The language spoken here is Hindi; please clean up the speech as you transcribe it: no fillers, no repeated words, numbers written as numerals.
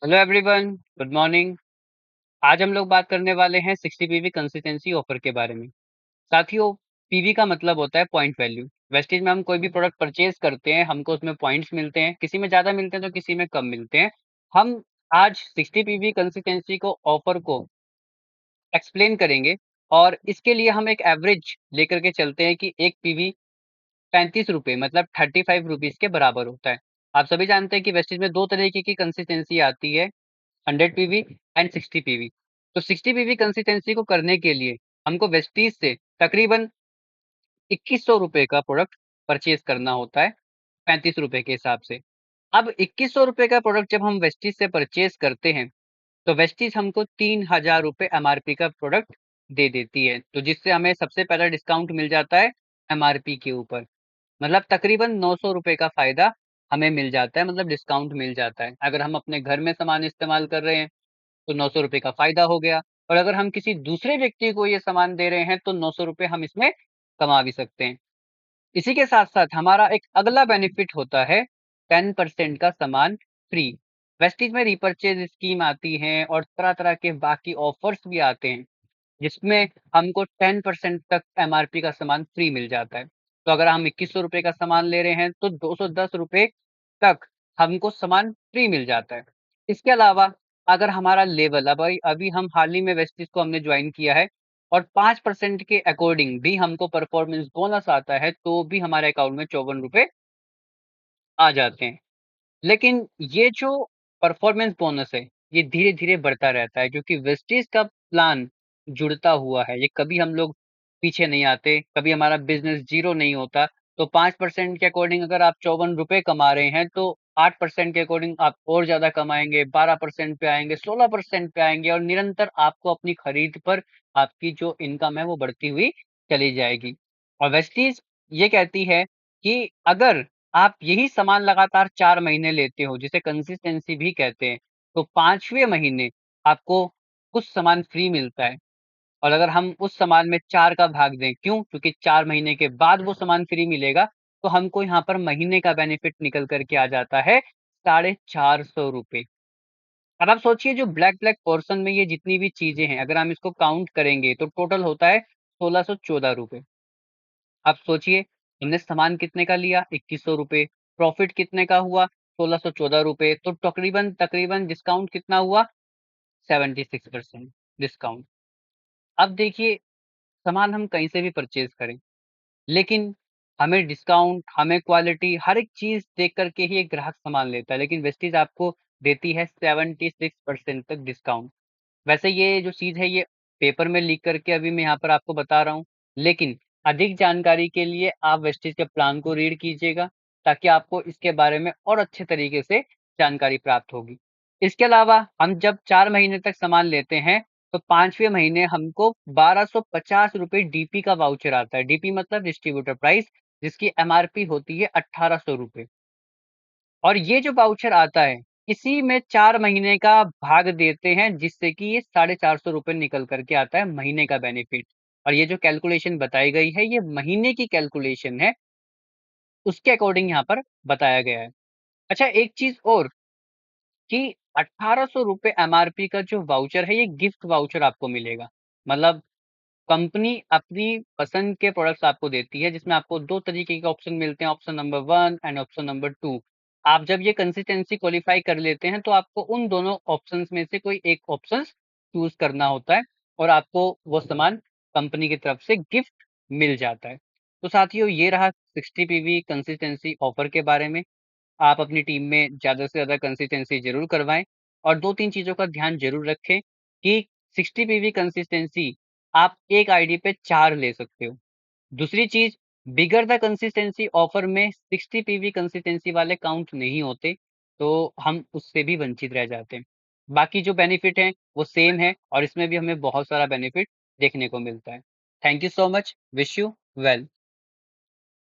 Hello everyone, good morning. आज हम लोग बात करने वाले हैं 60 पीवी कंसिस्टेंसी ऑफर के बारे में। साथियों, पीवी का मतलब होता है पॉइंट वैल्यू। वेस्टेज में हम कोई भी प्रोडक्ट परचेज करते हैं, हमको उसमें पॉइंट्स मिलते हैं, किसी में ज़्यादा मिलते हैं तो किसी में कम मिलते हैं। हम आज 60 पीवी कंसिस्टेंसी को ऑफर को एक्सप्लेन करेंगे और इसके लिए हम एक एवरेज लेकर के चलते हैं कि एक पीवी 35 रुपये मतलब 35 रुपीज़ के बराबर होता है। आप सभी जानते हैं कि वेस्टेज में दो तरीके की कंसिस्टेंसी आती है, 100 पीवी एंड 60 पीवी। तो 60 पीवी कंसिस्टेंसी को करने के लिए हमको वेस्टीज से तकरीबन 2100 रुपए का प्रोडक्ट परचेज करना होता है 35 रुपए के हिसाब से। अब 2100 रुपए का प्रोडक्ट जब हम वेस्टीज से परचेज करते हैं तो वेस्टीज हमको 3000 रुपए एमआरपी का प्रोडक्ट दे देती है, तो जिससे हमें सबसे पहला डिस्काउंट मिल जाता है एमआरपी के ऊपर। मतलब तकरीबन 900 रुपए का फायदा हमें मिल जाता है, मतलब डिस्काउंट मिल जाता है। अगर हम अपने घर में सामान इस्तेमाल कर रहे हैं तो 900 रुपए का फ़ायदा हो गया, और अगर हम किसी दूसरे व्यक्ति को ये सामान दे रहे हैं तो 900 रुपए हम इसमें कमा भी सकते हैं। इसी के साथ-साथ हमारा एक अगला बेनिफिट होता है 10% का सामान फ्री। वेस्टीज में रिपर्चेज़ स्कीम आती है और तरह-तरह के बाकी ऑफर्स भी आते हैं, जिसमें हमको 10% तक एमआरपी का सामान फ्री मिल जाता है। तो अगर हम 2100 रुपए का सामान ले रहे हैं तो 210 रुपए तक हमको सामान फ्री मिल जाता है। इसके अलावा अगर हमारा लेवल अभी अभी हम हाल ही में वेस्टीज को हमने जॉइन किया है और 5% के अकॉर्डिंग भी हमको परफॉर्मेंस बोनस आता है, तो भी हमारे अकाउंट में 54 रुपए आ जाते हैं। लेकिन ये जो परफॉर्मेंस बोनस है, ये धीरे-धीरे बढ़ता रहता है क्योंकि वेस्टीज का प्लान जुड़ता हुआ है। ये कभी हम लोग पीछे नहीं आते, कभी हमारा बिज़नेस ज़ीरो नहीं होता। तो 5% के अकॉर्डिंग अगर आप 54 रुपए कमा रहे हैं, तो 8% के अकॉर्डिंग आप और ज़्यादा कमाएँगे, 12% पे आएँगे, 16% पे आएँगे और निरंतर आपको अपनी खरीद पर आपकी जो इनकम है, वो बढ़ती हुई चली जाएगी। और वेस्टीज ये कहती है कि अगर आप यही सामान लगातार 4 महीने लेते हो, जिसे कंसिस्टेंसी भी कहते हैं, तो 5वें महीने आपको कुछ सामान फ्री मिलता है। और अगर हम उस सामान में 4 का भाग दें, क्यों? क्योंकि 4 महीने के बाद वो सामान फ्री मिलेगा, तो हमको यहाँ पर महीने का बेनिफिट निकल कर के आ जाता है ₹450। अब आप सोचिए जो ब्लैक पोर्शन में ये जितनी भी चीज़ें हैं, अगर हम इसको काउंट करेंगे तो टोटल होता है ₹1614। अब सोचिए हमने सामान कितने का लिया? ₹2100, प्रॉफिट कितने का हुआ? ₹1614, तो तकरीबन तकरीबन डिस्काउंट कितना हुआ? 76% डिस्काउंट। अब देखिए सामान हम कहीं से भी परचेज़ करें, लेकिन हमें डिस्काउंट, हमें क्वालिटी हर एक चीज़ देख कर के ही एक ग्राहक सामान लेता है, लेकिन वेस्टीज आपको देती है 76% तक डिस्काउंट। वैसे ये जो चीज़ है ये पेपर में लिख कर के अभी मैं यहाँ पर आपको बता रहा हूँ, लेकिन अधिक जानकारी के लिए आप वेस्टीज के प्लान को रीड कीजिएगा, ताकि आपको इसके बारे में और अच्छे तरीके से जानकारी प्राप्त होगी। इसके अलावा हम जब 4 महीने तक सामान लेते हैं, तो 5वें महीने हमको ₹1250 डीपी का वाउचर आता है। डीपी मतलब डिस्ट्रीब्यूटर प्राइस, जिसकी एमआरपी होती है ₹1800। और ये जो वाउचर आता है, इसी में 4 महीने का भाग देते हैं, जिससे कि ये ₹450 निकल कर के आता है महीने का बेनिफिट। और ये जो कैलकुलेशन बताई गई है, ये महीने की कैलकुलेशन है, उसके अकॉर्डिंग यहाँ पर बताया गया है। अच्छा एक चीज़ और कि ₹1800 एमआरपी का जो वाउचर है, ये गिफ्ट वाउचर आपको मिलेगा। मतलब कंपनी अपनी पसंद के प्रोडक्ट्स आपको देती है, जिसमें आपको 2 तरीके के ऑप्शन मिलते हैं, option number 1 and option number 2। आप जब ये कंसिस्टेंसी क्वालीफाई कर लेते हैं, तो आपको उन दोनों ऑप्शंस में से कोई एक ऑप्शंस चूज़ करना होता है और आपको वो सामान कंपनी की तरफ से गिफ्ट मिल जाता है। तो साथियों ये रहा 60 पीवी कंसिस्टेंसी ऑफर के बारे में। आप अपनी टीम में ज़्यादा से ज़्यादा कंसिस्टेंसी ज़रूर करवाएँ और 2-3 चीज़ों का ध्यान ज़रूर रखें कि 60 पीवी कंसिस्टेंसी आप एक आईडी पे 4 ले सकते हो। दूसरी चीज़, बिगर द कंसिस्टेंसी ऑफर में 60 पीवी कंसिस्टेंसी वाले काउंट नहीं होते, तो हम उससे भी वंचित रह जाते हैं। बाकी जो बेनिफिट हैं, वो सेम है और इसमें भी हमें बहुत सारा बेनिफिट देखने को मिलता है। Thank you so much, wish you well.